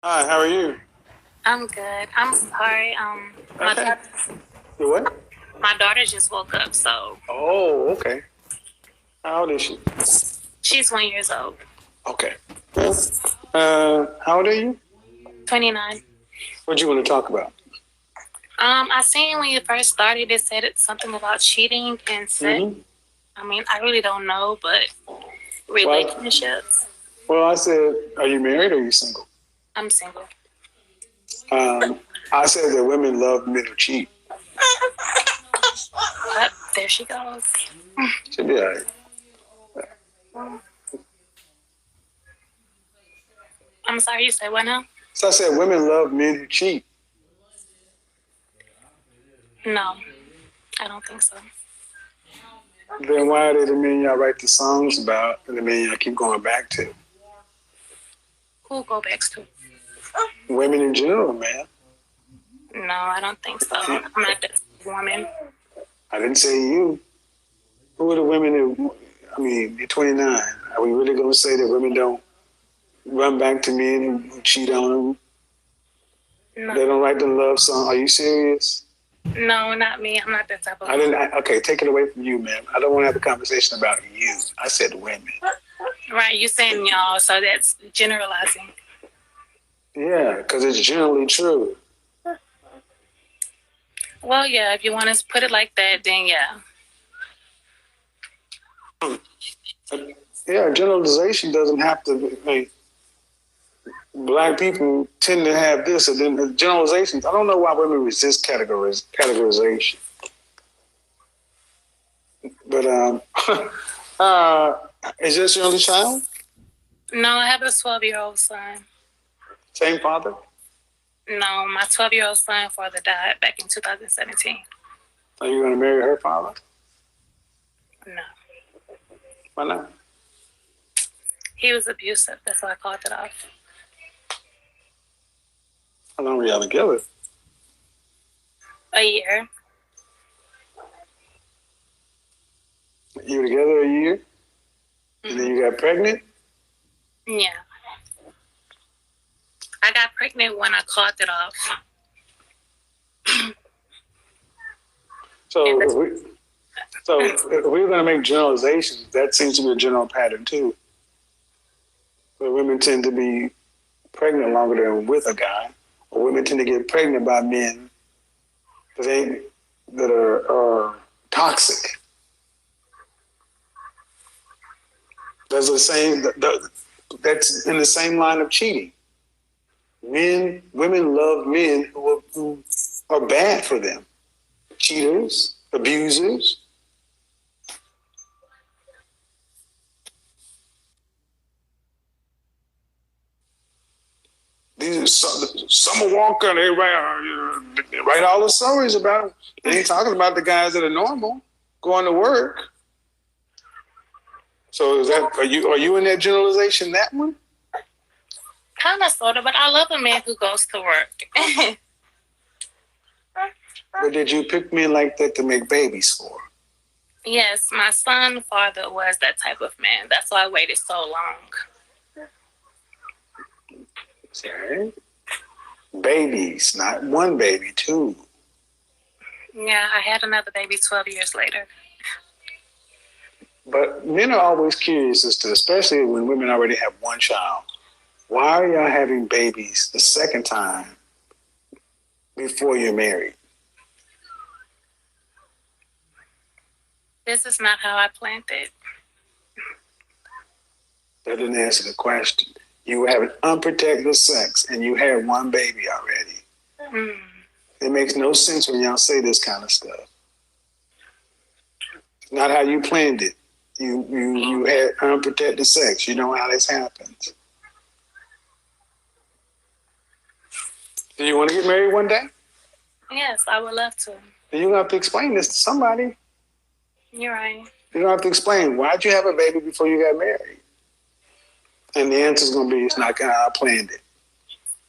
Hi, how are you? I'm good. I'm sorry. My Okay. daughter, You what? my daughter just woke up, so Oh, okay. How old is she? she's 1 years old. Okay. Well, how old are you? 29. What do you want to talk about? I seen when you first started, it said it's something about cheating and sex. Mm-hmm. I mean, I really don't know, but Well, relationships. I said, are you married or are you single? I'm single. Um, I said that women love men who cheat. But there she goes. Should be all right. I'm sorry, you said what now? So I said women love men who cheat. No, I don't think so. Then why are they the men y'all write the songs about and the men y'all keep going back to? Who go back to? Women in general, man. No, I don't think so. I'm not that woman. I didn't say you. Who are the women who, I mean, you're 29. Are we really going to say that women don't run back to men who cheat on them? No, They don't write the love song. Are you serious? no, not me. I'm not that type of I woman. didn't. Okay, take it away from you, man. I don't want to have a conversation about you. I said women. Right, you saying y'all, so that's generalizing. Yeah, because it's generally true. Well, yeah, if you want to put it like that, then yeah. Yeah, generalization doesn't have to. I mean, black people tend to have this, and then the generalizations. I don't know why women resist categorization. But uh, is this your only child? No, I have a 12-year-old son. Same father? No, my 12-year-old son father died back in 2017. Are you going to marry her father? No, Why not? he was abusive. That's why I called it off. How long were y'all together? A year. You were together a year, and then you got pregnant. Yeah. I got pregnant when I called it off. So, if we're going to make generalizations, that seems to be a general pattern too. Where women tend to be pregnant longer than with a guy, or women tend to get pregnant by men that are toxic. That's the same. That's in the same line of cheating. Women love men who are bad for them. Cheaters, abusers. These are Summer Walker. They write all the stories about them. They ain't talking about the guys that are normal going to work. So are you in that generalization? That one? Kind of, sort of, but I love a man who goes to work. But did you pick men like that to make babies for? Yes, my son's father was that type of man. That's why I waited so long. Okay. Babies, not one baby, two. Yeah, I had another baby 12 years later. But men are always curious as to, especially when women already have one child, why are y'all having babies the second time before you're married? This is not how I planned it. That didn't answer the question. You have unprotected sex and you had one baby already. It makes no sense when y'all say this kind of stuff. Not how you planned it. You had unprotected sex. You know how this happens. Do you want to get married one day? Yes, I would love to. You don't have to explain this to somebody. You're right. You don't have to explain why'd you have a baby before you got married. And the answer's gonna be it's not how I planned it.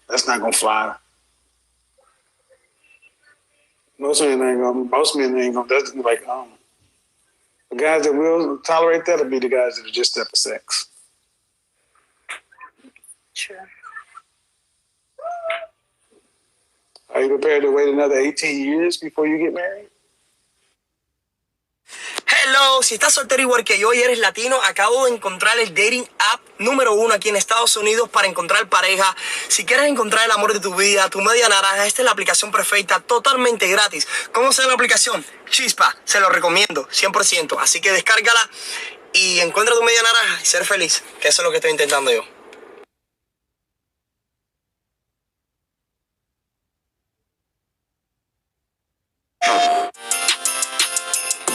That's not gonna fly. Most men ain't gonna. That's like the guys that will tolerate that will be the guys that are just there for sex. True. you prepared to wait another 18 years before you get married? Hello, si estás soltero igual que yo y eres latino, acabo de encontrar el dating app número 1 aquí en Estados Unidos para encontrar pareja. Si quieres encontrar el amor de tu vida, tu media naranja, esta es la aplicación perfecta, totalmente gratis. ¿Cómo se llama la aplicación? Chispa, se lo recomiendo, 100%. Así que descárgala y encuentra tu media naranja y ser feliz, que eso es lo que estoy intentando yo.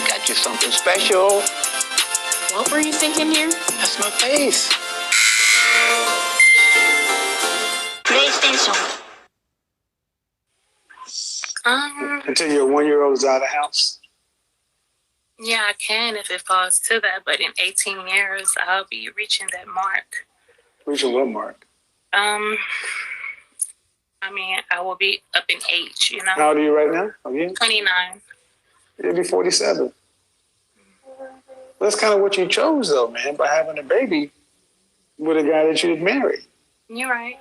Got you something special. What were you thinking here? That's my face. PlayStation. Until your 1-year-old is out of the house? Yeah, I can if it falls to that, but in 18 years, I'll be reaching that mark. Reaching what mark? I mean, I will be up in age, you know? How old are you right now? Again? 29. You'll be 47. That's kind of what you chose, though, man, by having a baby with a guy that you'd marry. You're right.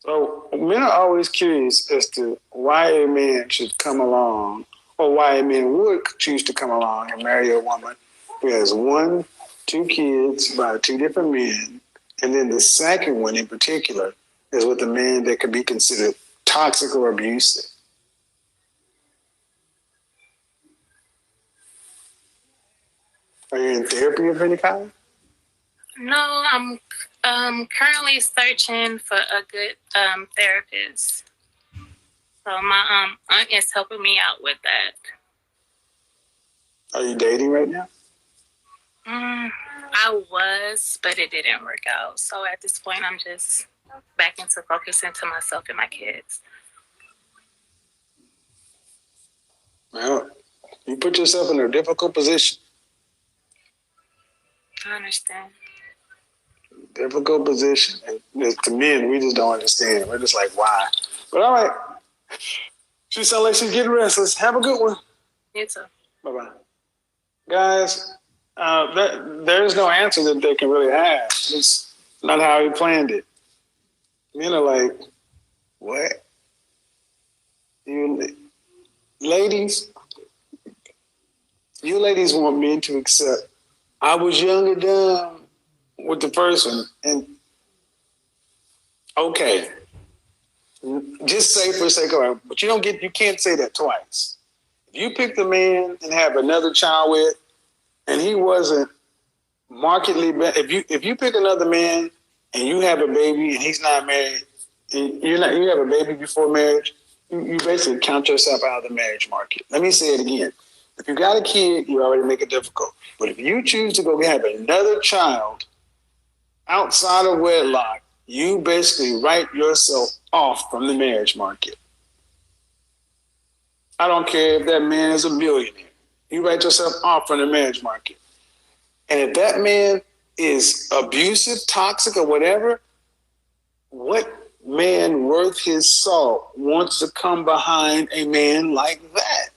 So men are always curious as to why a man should come along, or why a man would choose to come along and marry a woman who has 1, 2 kids by 2 different men, and then the second one in particular is with a man that could be considered toxic or abusive. Are you in therapy of any kind? No, I'm currently searching for a good therapist. So my aunt is helping me out with that. Are you dating right now? I was, but it didn't work out. So at this point, I'm just back into focusing to myself and my kids. Well, you put yourself in a difficult position. I understand. Difficult position. And to men, we just don't understand. We're just like, why? But all right. She sounds like she's getting restless. Have a good one. You too. Bye-bye. Guys, there's no answer that they can really have. It's not how he planned it. Men are like, what? You ladies want men to accept, I was young and dumb with the first one. And okay, just say for the sake of it, but you can't say that twice. If you pick the man and have another child with, and he wasn't markedly better, if you pick another man and you have a baby and he's not married, and you have a baby before marriage, you basically count yourself out of the marriage market. Let me say it again. If you got a kid, you already make it difficult. But if you choose to go have another child outside of wedlock, you basically write yourself off from the marriage market. I don't care if that man is a millionaire. You write yourself off from the marriage market. And if that man is abusive, toxic, or whatever, what man worth his salt wants to come behind a man like that?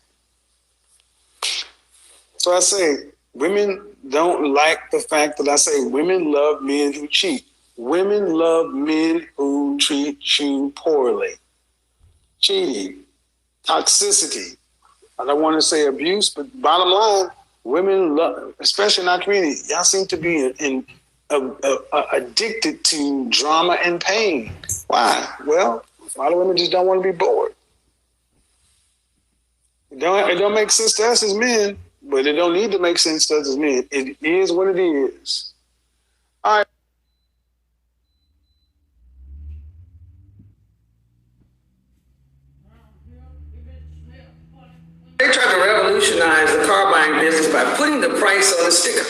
So I say, women don't like the fact that I say women love men who cheat. Women love men who treat you poorly. Cheating, toxicity. I don't want to say abuse, but bottom line, women love, especially in our community, y'all seem to be addicted to drama and pain. Why? Well, a lot of women just don't want to be bored. It don't make sense to us as men, but it don't need to make sense to us as men. It is what it is. All right. They tried to revolutionize the car buying business by putting the price on the sticker.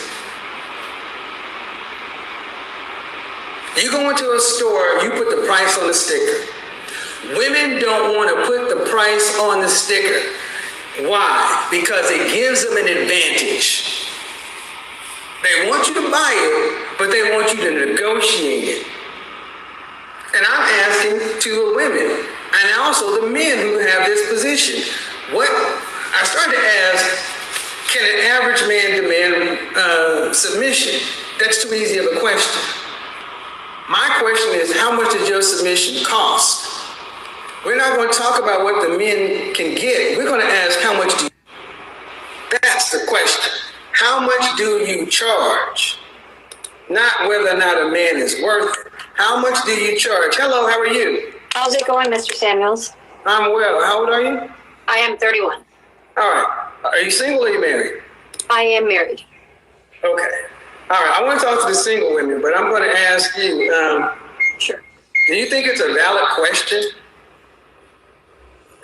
You go into a store, you put the price on the sticker. Women don't want to put the price on the sticker. Why? Because it gives them an advantage. They want you to buy it, but they want you to negotiate it. And I'm asking to the women and also the men who have this position, I started to ask, can an average man demand submission? That's too easy of a question. My question is, how much does your submission cost? We're not going to talk about what the men can get. We're going to ask how much do you. That's the question. How much do you charge? Not whether or not a man is worth it. How much do you charge? Hello, how are you? How's it going, Mr. Samuels? I'm well. How old are you? I am 31. All right. Are you single or are you married? I am married. Okay. All right. I want to talk to the single women, but I'm going to ask you, Sure. do you think it's a valid question?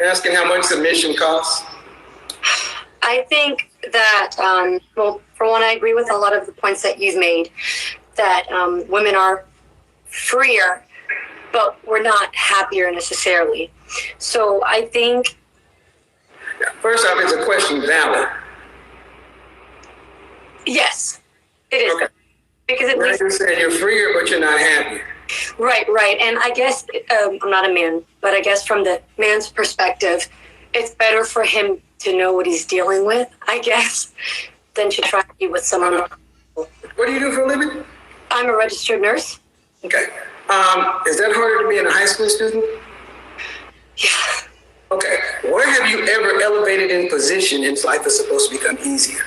Asking how much submission costs? I think that, well, for one, I agree with a lot of the points that you've made, that women are freer, but we're not happier necessarily. So I think... First off, is the question valid? Yes, it is. Okay. Because at least... You said you're freer, but you're not happy. Right. And I guess, I'm not a man, but I guess from the man's perspective, it's better for him to know what he's dealing with, I guess, than to try to be with someone else. What do you do for a living? I'm a registered nurse. Okay. Is that harder to be a high school student? Yeah. Okay. Where have you ever elevated in position and life is supposed to become easier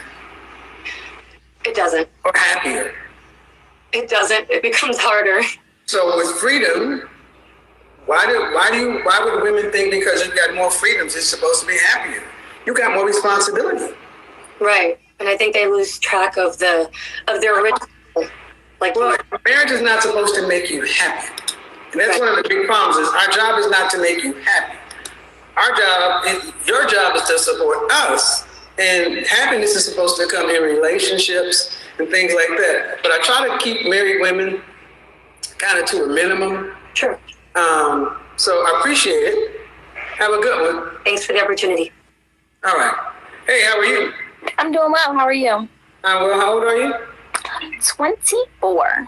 It doesn't. or happier? It doesn't. It becomes harder. So with freedom, why would women think because you've got more freedoms, it's supposed to be happier? You got more responsibility. Right. And I think they lose track of their original. Like, Well, marriage is not supposed to make you happy. And that's one of the big problems is our job is not to make you happy. Your job is to support us. And happiness is supposed to come in relationships and things like that. But I try to keep married women kind of to a minimum. sure. So I appreciate it. Have a good one. Thanks for the opportunity. All right. Hey, how are you? I'm doing well. How are you? Well, how old are you? 24.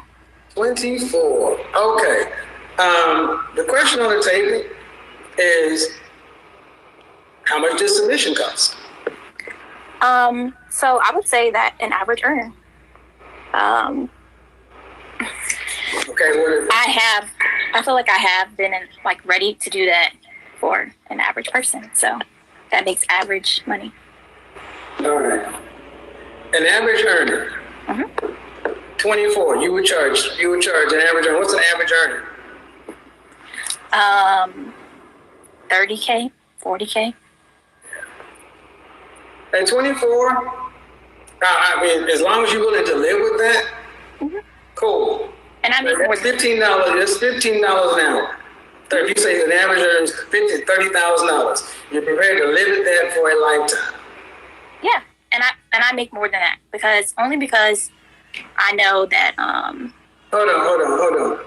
24. Okay. The question on the table is, how much does submission cost? So I would say that an average earner. Okay. I feel like I have been ready to do that for an average person. So that makes average money. All right. An average earner. 24. You would charge an average earner. What's an average earner? 30K, 40K. At 24, I mean, as long as you're willing to live with that, cool. And I make more That's than $15. That's $15 an hour. So if you say an average earns $30,000, you're prepared to live at that for a lifetime. yeah. And I make more than that because I know that Hold on.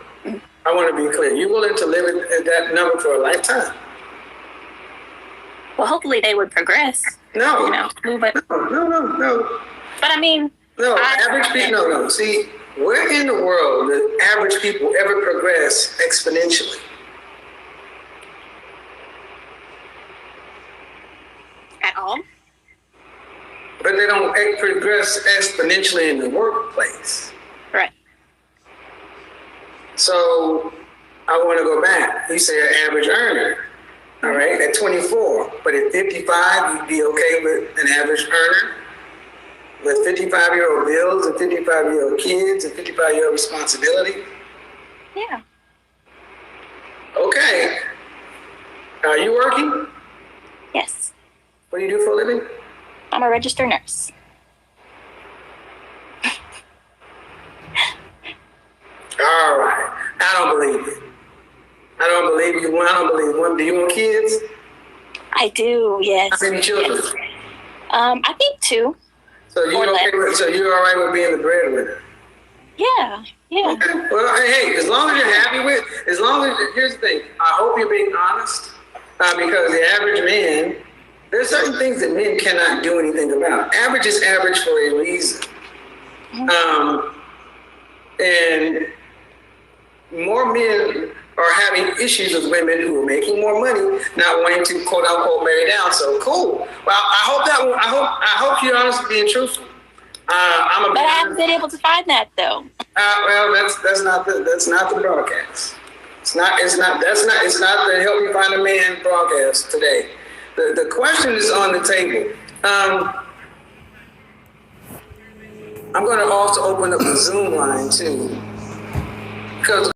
I want to be clear. You're willing to live at that number for a lifetime? well hopefully they would progress. No. Move it. No. But I mean Average people. No. See, where in the world do average people ever progress exponentially? at all. But they don't progress exponentially in the workplace. Right. So I want to go back. You say an average earner, all right, at 24. But at 55, you'd be okay with an average earner with 55-year-old bills and 55-year-old kids and 55-year-old responsibility? Yeah. Okay. Are you working? Yes. What do you do for a living? I'm a registered nurse. All right. I don't believe it. I don't believe you. I don't believe one. Do you want kids? I do, yes. How many children? Yes. I think 2. So you're so you're all right with being the breadwinner? Yeah. Okay. Well, hey, as long as you're happy with, here's the thing. I hope you're being honest, because the average man, there's certain things that men cannot do anything about. Average is average for a reason. And more men are having issues with women who are making more money, not wanting to quote unquote marry down. So cool. Well, I hope you're honest with being truthful. But I haven't been able to find that though. Well, that's not the broadcast. It's not the Help Me Find a Man broadcast today. The question is on the table. I'm going to also open up the Zoom line too, because